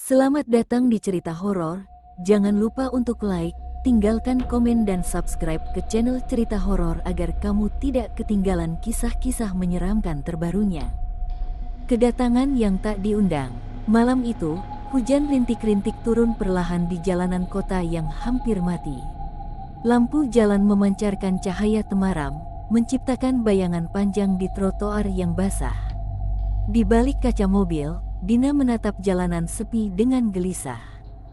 Selamat datang di cerita horor. Jangan lupa untuk like, tinggalkan komen dan subscribe ke channel cerita horor agar kamu tidak ketinggalan kisah-kisah menyeramkan terbarunya. Kedatangan yang tak diundang. Malam itu, hujan rintik-rintik turun perlahan di jalanan kota yang hampir mati. Lampu jalan memancarkan cahaya temaram, menciptakan bayangan panjang di trotoar yang basah. Di balik kaca mobil, Dina menatap jalanan sepi dengan gelisah.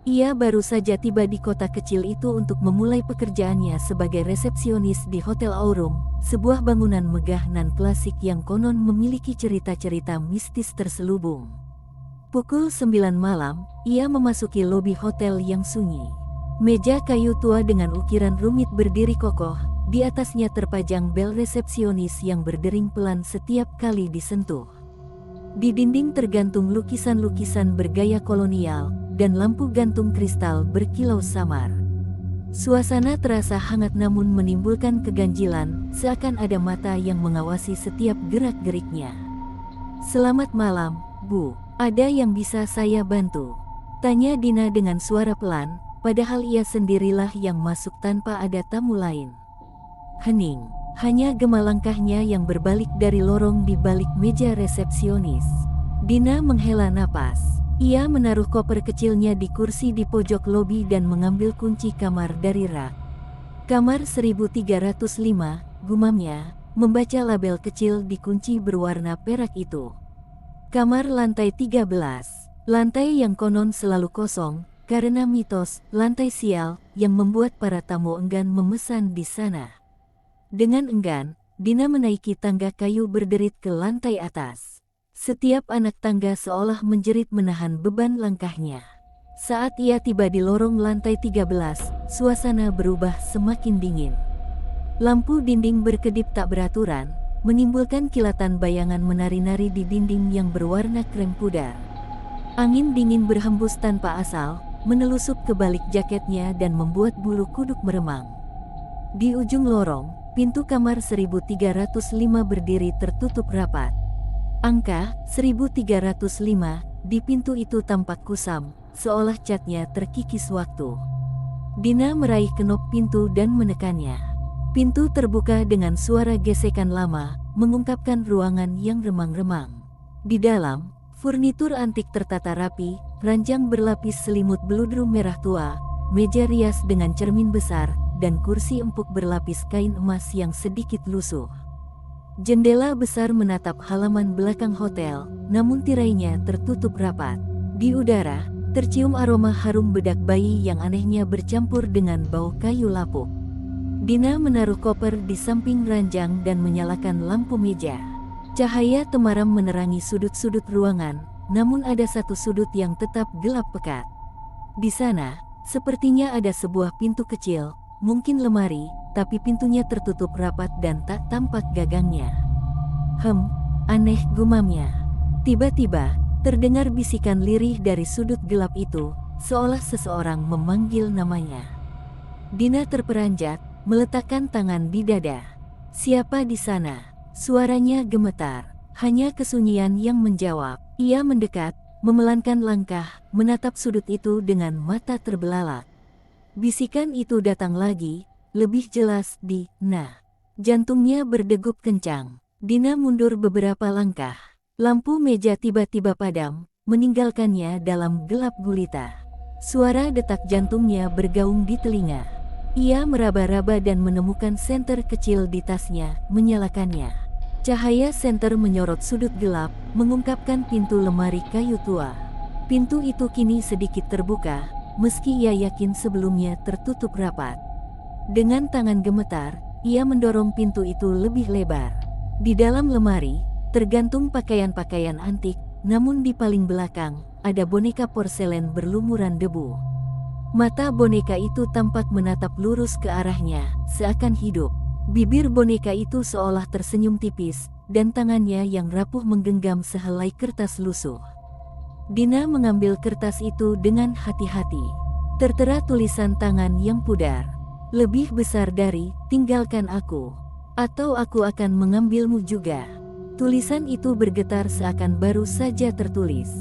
Ia baru saja tiba di kota kecil itu untuk memulai pekerjaannya sebagai resepsionis di Hotel Aurum, sebuah bangunan megah nan klasik yang konon memiliki cerita-cerita mistis terselubung. Pukul 9 malam, ia memasuki lobi hotel yang sunyi. Meja kayu tua dengan ukiran rumit berdiri kokoh, di atasnya terpajang bel resepsionis yang berdering pelan setiap kali disentuh. Di dinding tergantung lukisan-lukisan bergaya kolonial, dan lampu gantung kristal berkilau samar. Suasana terasa hangat namun menimbulkan keganjilan, seakan ada mata yang mengawasi setiap gerak-geriknya. "Selamat malam, Bu. Ada yang bisa saya bantu?" tanya Dina dengan suara pelan, padahal ia sendirilah yang masuk tanpa ada tamu lain. Hening. Hanya gema langkahnya yang berbalik dari lorong di balik meja resepsionis. Dina menghela napas. Ia menaruh koper kecilnya di kursi di pojok lobi dan mengambil kunci kamar dari rak. "Kamar 1305, gumamnya, membaca label kecil di kunci berwarna perak itu. "Kamar lantai 13. Lantai yang konon selalu kosong, karena mitos lantai sial yang membuat para tamu enggan memesan di sana." Dengan enggan, Dina menaiki tangga kayu berderit ke lantai atas. Setiap anak tangga seolah menjerit menahan beban langkahnya. Saat ia tiba di lorong lantai 13, suasana berubah semakin dingin. Lampu dinding berkedip tak beraturan, menimbulkan kilatan bayangan menari-nari di dinding yang berwarna krem pudar. Angin dingin berhembus tanpa asal, menelusup ke balik jaketnya dan membuat bulu kuduk meremang. Di ujung lorong, pintu kamar 1305 berdiri tertutup rapat. Angka 1305 di pintu itu tampak kusam, seolah catnya terkikis waktu. Dina meraih kenop pintu dan menekannya. Pintu terbuka dengan suara gesekan lama, mengungkapkan ruangan yang remang-remang. Di dalam, furnitur antik tertata rapi, ranjang berlapis selimut beludru merah tua, meja rias dengan cermin besar, dan kursi empuk berlapis kain emas yang sedikit lusuh. Jendela besar menatap halaman belakang hotel, namun tirainya tertutup rapat. Di udara, tercium aroma harum bedak bayi yang anehnya bercampur dengan bau kayu lapuk. Dina menaruh koper di samping ranjang dan menyalakan lampu meja. Cahaya temaram menerangi sudut-sudut ruangan, namun ada satu sudut yang tetap gelap pekat. Di sana, sepertinya ada sebuah pintu kecil, mungkin lemari, tapi pintunya tertutup rapat dan tak tampak gagangnya. Aneh, gumamnya. Tiba-tiba, terdengar bisikan lirih dari sudut gelap itu, seolah seseorang memanggil namanya. Dina terperanjat, meletakkan tangan di dada. "Siapa di sana?" Suaranya gemetar. Hanya kesunyian yang menjawab. Ia mendekat, memelankan langkah, menatap sudut itu dengan mata terbelalak. Bisikan itu datang lagi, lebih jelas jantungnya berdegup kencang. Dina mundur beberapa langkah. Lampu meja tiba-tiba padam, meninggalkannya dalam gelap gulita. Suara detak jantungnya bergaung di telinga. Ia meraba-raba dan menemukan senter kecil di tasnya, menyalakannya. Cahaya senter menyorot sudut gelap, mengungkapkan pintu lemari kayu tua. Pintu itu kini sedikit terbuka, meski ia yakin sebelumnya tertutup rapat. Dengan tangan gemetar, ia mendorong pintu itu lebih lebar. Di dalam lemari, tergantung pakaian-pakaian antik, namun di paling belakang, ada boneka porselen berlumuran debu. Mata boneka itu tampak menatap lurus ke arahnya, seakan hidup. Bibir boneka itu seolah tersenyum tipis, dan tangannya yang rapuh menggenggam sehelai kertas lusuh. Dina mengambil kertas itu dengan hati-hati. Tertera tulisan tangan yang pudar. "Lebih besar dari, tinggalkan aku. Atau aku akan mengambilmu juga." Tulisan itu bergetar seakan baru saja tertulis.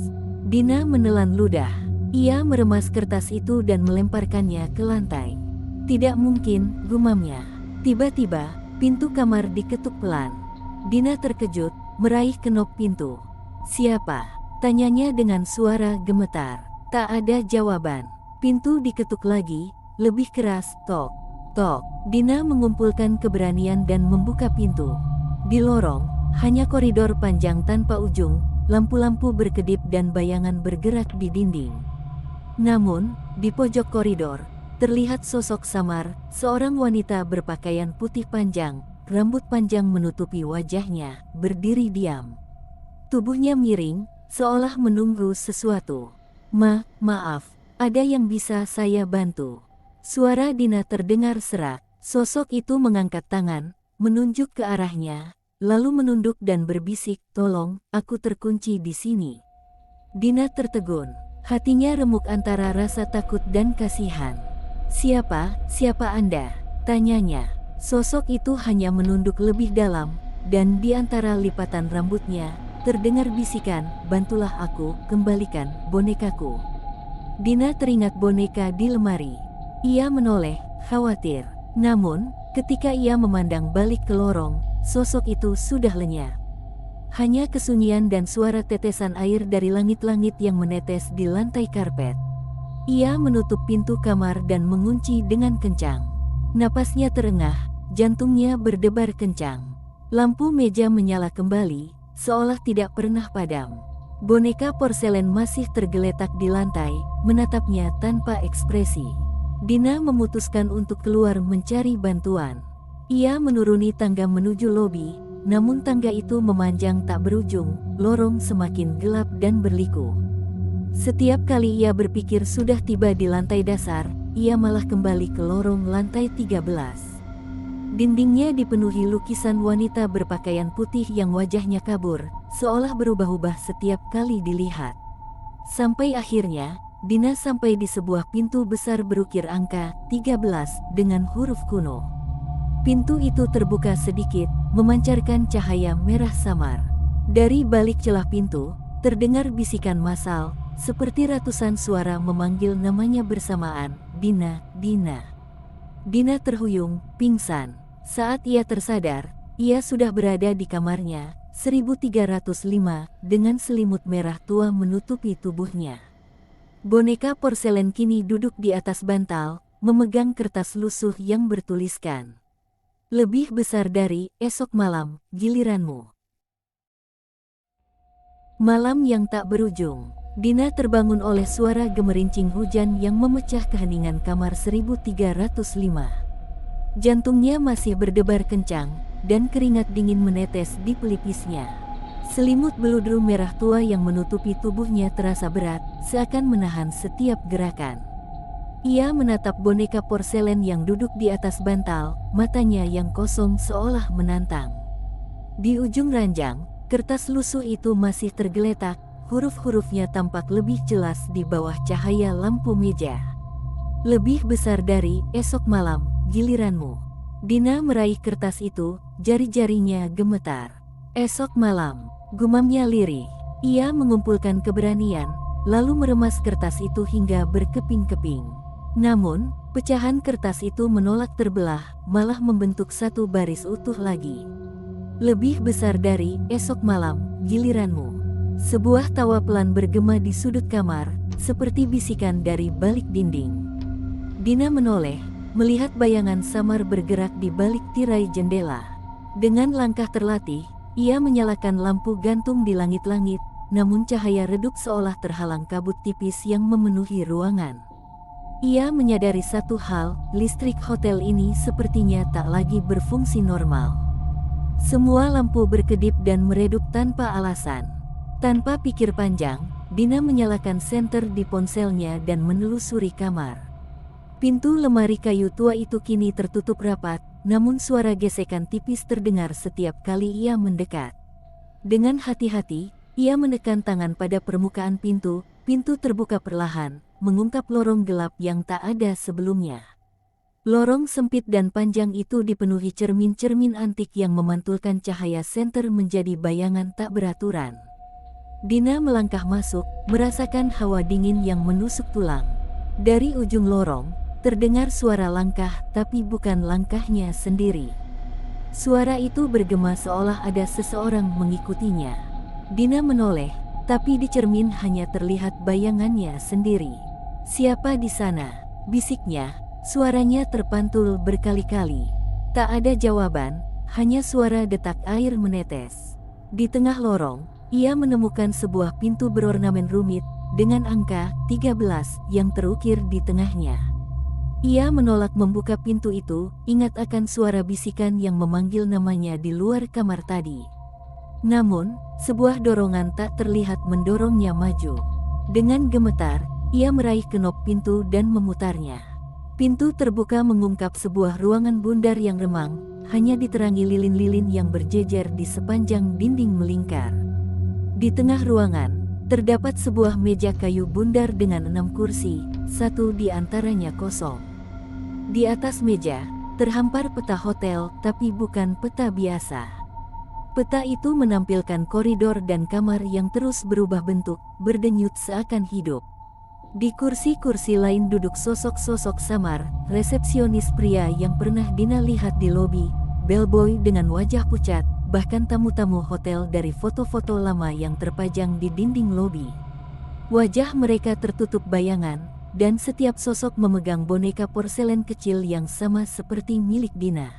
Dina menelan ludah. Ia meremas kertas itu dan melemparkannya ke lantai. Tidak mungkin, gumamnya. Tiba-tiba, pintu kamar diketuk pelan. Dina terkejut, meraih kenop pintu. "Siapa?" tanyanya dengan suara gemetar. Tak ada jawaban. Pintu diketuk lagi, lebih keras, tok, tok. Dina mengumpulkan keberanian dan membuka pintu. Di lorong, hanya koridor panjang tanpa ujung, lampu-lampu berkedip dan bayangan bergerak di dinding. Namun, di pojok koridor, terlihat sosok samar, seorang wanita berpakaian putih panjang, rambut panjang menutupi wajahnya, berdiri diam. Tubuhnya miring, seolah menunggu sesuatu. Maaf, ada yang bisa saya bantu?" Suara Dina terdengar serak. Sosok itu mengangkat tangan, menunjuk ke arahnya, lalu menunduk dan berbisik, "Tolong, aku terkunci di sini." Dina tertegun. Hatinya remuk antara rasa takut dan kasihan. Siapa Anda?" tanyanya. Sosok itu hanya menunduk lebih dalam, dan di antara lipatan rambutnya, terdengar bisikan, "Bantulah aku, kembalikan bonekaku." Dina teringat boneka di lemari. Ia menoleh, khawatir. Namun, ketika ia memandang balik ke lorong, sosok itu sudah lenyap. Hanya kesunyian dan suara tetesan air dari langit-langit yang menetes di lantai karpet. Ia menutup pintu kamar dan mengunci dengan kencang. Napasnya terengah, jantungnya berdebar kencang. Lampu meja menyala kembali, seolah tidak pernah padam. Boneka porselen masih tergeletak di lantai, menatapnya tanpa ekspresi. Dina memutuskan untuk keluar mencari bantuan. Ia menuruni tangga menuju lobi, namun tangga itu memanjang tak berujung, lorong semakin gelap dan berliku. Setiap kali ia berpikir sudah tiba di lantai dasar, ia malah kembali ke lorong lantai 13. Dindingnya dipenuhi lukisan wanita berpakaian putih yang wajahnya kabur, seolah berubah-ubah setiap kali dilihat. Sampai akhirnya, Dina sampai di sebuah pintu besar berukir angka 13 dengan huruf kuno. Pintu itu terbuka sedikit, memancarkan cahaya merah samar. Dari balik celah pintu, terdengar bisikan massal, seperti ratusan suara memanggil namanya bersamaan, "Dina, Dina." Dina terhuyung, pingsan. Saat ia tersadar, ia sudah berada di kamarnya, 1305, dengan selimut merah tua menutupi tubuhnya. Boneka porselen kini duduk di atas bantal, memegang kertas lusuh yang bertuliskan, "Lebih besar dari esok malam, giliranmu." Malam yang tak berujung. Dina terbangun oleh suara gemerincing hujan yang memecah keheningan kamar 1305. Jantungnya masih berdebar kencang, dan keringat dingin menetes di pelipisnya. Selimut beludru merah tua yang menutupi tubuhnya terasa berat, seakan menahan setiap gerakan. Ia menatap boneka porselen yang duduk di atas bantal, matanya yang kosong seolah menantang. Di ujung ranjang, kertas lusuh itu masih tergeletak, huruf-hurufnya tampak lebih jelas di bawah cahaya lampu meja. "Lebih besar dari esok malam, giliranmu." Dina meraih kertas itu, jari-jarinya gemetar. "Esok malam," gumamnya lirih. Ia mengumpulkan keberanian, lalu meremas kertas itu hingga berkeping-keping. Namun, pecahan kertas itu menolak terbelah, malah membentuk satu baris utuh lagi. "Lebih besar dari esok malam, giliranmu." Sebuah tawa pelan bergema di sudut kamar, seperti bisikan dari balik dinding. Dina menoleh, melihat bayangan samar bergerak di balik tirai jendela. Dengan langkah terlatih, ia menyalakan lampu gantung di langit-langit, namun cahaya redup seolah terhalang kabut tipis yang memenuhi ruangan. Ia menyadari satu hal, listrik hotel ini sepertinya tak lagi berfungsi normal. Semua lampu berkedip dan meredup tanpa alasan. Tanpa pikir panjang, Dina menyalakan senter di ponselnya dan menelusuri kamar. Pintu lemari kayu tua itu kini tertutup rapat, namun suara gesekan tipis terdengar setiap kali ia mendekat. Dengan hati-hati, ia menekan tangan pada permukaan pintu, pintu terbuka perlahan, mengungkap lorong gelap yang tak ada sebelumnya. Lorong sempit dan panjang itu dipenuhi cermin-cermin antik yang memantulkan cahaya senter menjadi bayangan tak beraturan. Dina melangkah masuk, merasakan hawa dingin yang menusuk tulang. Dari ujung lorong, terdengar suara langkah, tapi bukan langkahnya sendiri. Suara itu bergema seolah ada seseorang mengikutinya. Dina menoleh, tapi di cermin hanya terlihat bayangannya sendiri. "Siapa di sana?" bisiknya. Suaranya terpantul berkali-kali. Tak ada jawaban, hanya suara detak air menetes. Di tengah lorong, ia menemukan sebuah pintu berornamen rumit dengan angka 13 yang terukir di tengahnya. Ia menolak membuka pintu itu, ingat akan suara bisikan yang memanggil namanya di luar kamar tadi. Namun, sebuah dorongan tak terlihat mendorongnya maju. Dengan gemetar, ia meraih kenop pintu dan memutarnya. Pintu terbuka mengungkap sebuah ruangan bundar yang remang, hanya diterangi lilin-lilin yang berjejer di sepanjang dinding melingkar. Di tengah ruangan, terdapat sebuah meja kayu bundar dengan 6 kursi, satu di antaranya kosong. Di atas meja, terhampar peta hotel, tapi bukan peta biasa. Peta itu menampilkan koridor dan kamar yang terus berubah bentuk, berdenyut seakan hidup. Di kursi-kursi lain duduk sosok-sosok samar, resepsionis pria yang pernah Dina lihat di lobi, bellboy dengan wajah pucat, bahkan tamu-tamu hotel dari foto-foto lama yang terpajang di dinding lobi. Wajah mereka tertutup bayangan, dan setiap sosok memegang boneka porselen kecil yang sama seperti milik Dina.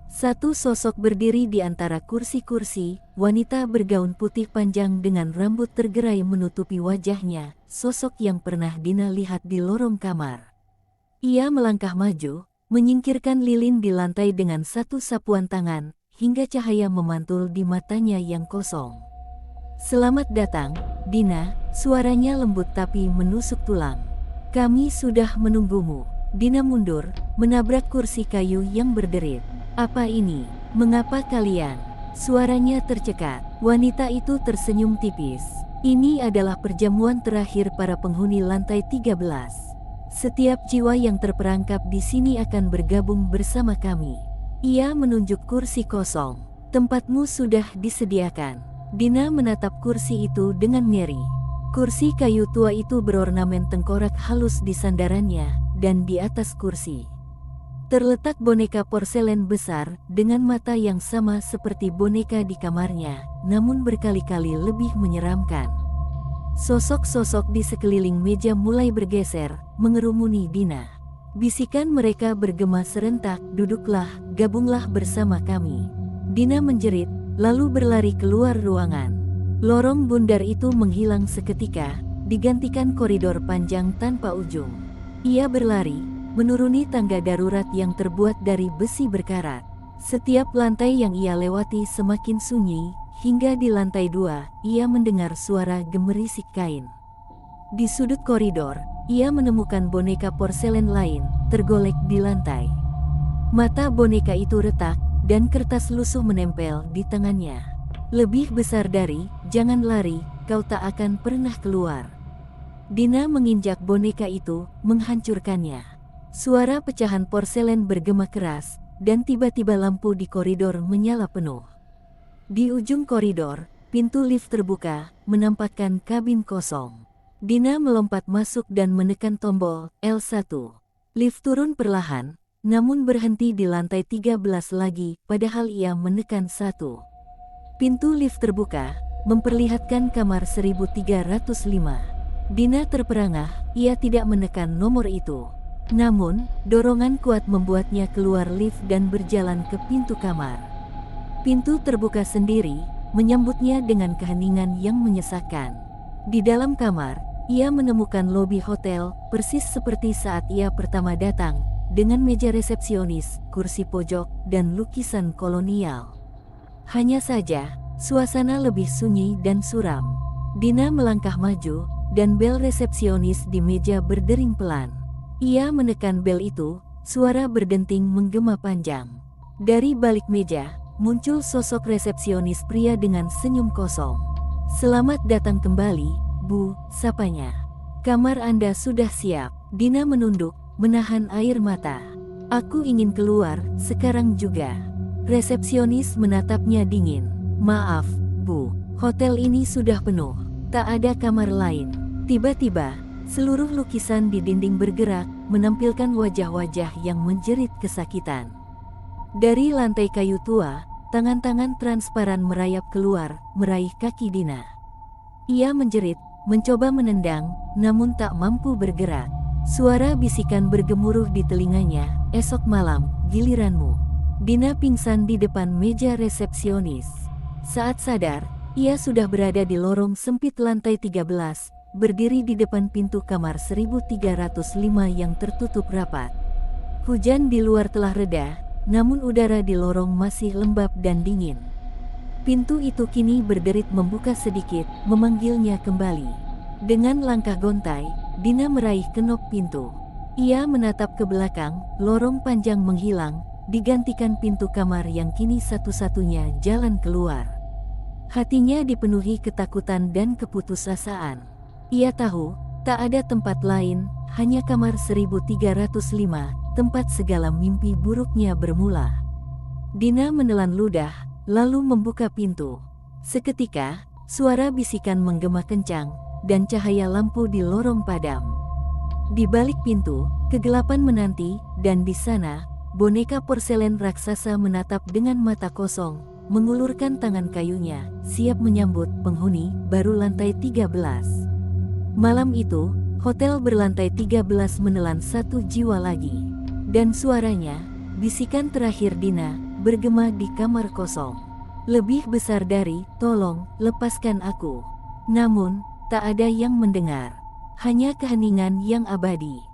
Satu sosok berdiri di antara kursi-kursi, wanita bergaun putih panjang dengan rambut tergerai menutupi wajahnya, sosok yang pernah Dina lihat di lorong kamar. Ia melangkah maju, menyingkirkan lilin di lantai dengan satu sapuan tangan, hingga cahaya memantul di matanya yang kosong. "Selamat datang, Dina," suaranya lembut tapi menusuk tulang. "Kami sudah menunggumu." Dina mundur, menabrak kursi kayu yang berderit. "Apa ini? Mengapa kalian?" Suaranya tercekat. Wanita itu tersenyum tipis. "Ini adalah perjamuan terakhir para penghuni lantai 13. Setiap jiwa yang terperangkap di sini akan bergabung bersama kami." Ia menunjuk kursi kosong. "Tempatmu sudah disediakan." Dina menatap kursi itu dengan ngeri. Kursi kayu tua itu berornamen tengkorak halus di sandarannya, dan di atas kursi terletak boneka porselen besar dengan mata yang sama seperti boneka di kamarnya, namun berkali-kali lebih menyeramkan. Sosok-sosok di sekeliling meja mulai bergeser, mengerumuni Dina. Bisikan mereka bergema serentak, "Duduklah, gabunglah bersama kami." Dina menjerit, lalu berlari keluar ruangan. Lorong bundar itu menghilang seketika, digantikan koridor panjang tanpa ujung. Ia berlari, menuruni tangga darurat yang terbuat dari besi berkarat. Setiap lantai yang ia lewati semakin sunyi, hingga di lantai 2, ia mendengar suara gemerisik kain. Di sudut koridor, ia menemukan boneka porselen lain, tergolek di lantai. Mata boneka itu retak, dan kertas lusuh menempel di tangannya. Lebih besar dari, "Jangan lari, kau tak akan pernah keluar." Dina menginjak boneka itu, menghancurkannya. Suara pecahan porselen bergema keras, dan tiba-tiba lampu di koridor menyala penuh. Di ujung koridor, pintu lift terbuka, menampakkan kabin kosong. Dina melompat masuk dan menekan tombol L1. Lift turun perlahan, namun berhenti di lantai 13 lagi, padahal ia menekan 1. Pintu lift terbuka, memperlihatkan kamar 1305. Dina terperangah, ia tidak menekan nomor itu. Namun, dorongan kuat membuatnya keluar lift dan berjalan ke pintu kamar. Pintu terbuka sendiri, menyambutnya dengan keheningan yang menyesakkan. Di dalam kamar, ia menemukan lobi hotel, persis seperti saat ia pertama datang, dengan meja resepsionis, kursi pojok, dan lukisan kolonial. Hanya saja, suasana lebih sunyi dan suram. Dina melangkah maju, dan bel resepsionis di meja berdering pelan. Ia menekan bel itu, suara berdenting menggema panjang. Dari balik meja, muncul sosok resepsionis pria dengan senyum kosong. "Selamat datang kembali, Bu," sapanya. "Kamar Anda sudah siap." Dina menunduk, menahan air mata. "Aku ingin keluar, sekarang juga." Resepsionis menatapnya dingin. "Maaf, Bu, hotel ini sudah penuh." Tak ada kamar lain. Tiba-tiba, seluruh lukisan di dinding bergerak, menampilkan wajah-wajah yang menjerit kesakitan. Dari lantai kayu tua, tangan-tangan transparan merayap keluar, meraih kaki Dina. Ia menjerit, mencoba menendang, namun tak mampu bergerak. Suara bisikan bergemuruh di telinganya, "Esok malam, giliranmu." Dina pingsan di depan meja resepsionis. Saat sadar, ia sudah berada di lorong sempit lantai 13, berdiri di depan pintu kamar 1305 yang tertutup rapat. Hujan di luar telah reda, namun udara di lorong masih lembab dan dingin. Pintu itu kini berderit membuka sedikit, memanggilnya kembali. Dengan langkah gontai, Dina meraih kenop pintu. Ia menatap ke belakang, lorong panjang menghilang, digantikan pintu kamar yang kini satu-satunya jalan keluar. Hatinya dipenuhi ketakutan dan keputusasaan. Ia tahu, tak ada tempat lain, hanya kamar 1305, tempat segala mimpi buruknya bermula. Dina menelan ludah, lalu membuka pintu. Seketika, suara bisikan menggema kencang, dan cahaya lampu di lorong padam. Di balik pintu, kegelapan menanti, dan di sana, boneka porselen raksasa menatap dengan mata kosong, mengulurkan tangan kayunya, siap menyambut penghuni baru lantai 13. Malam itu, hotel berlantai 13 menelan satu jiwa lagi. Dan suaranya, bisikan terakhir Dina, bergema di kamar kosong. Lebih besar dari, "Tolong, lepaskan aku." Namun, tak ada yang mendengar. Hanya keheningan yang abadi.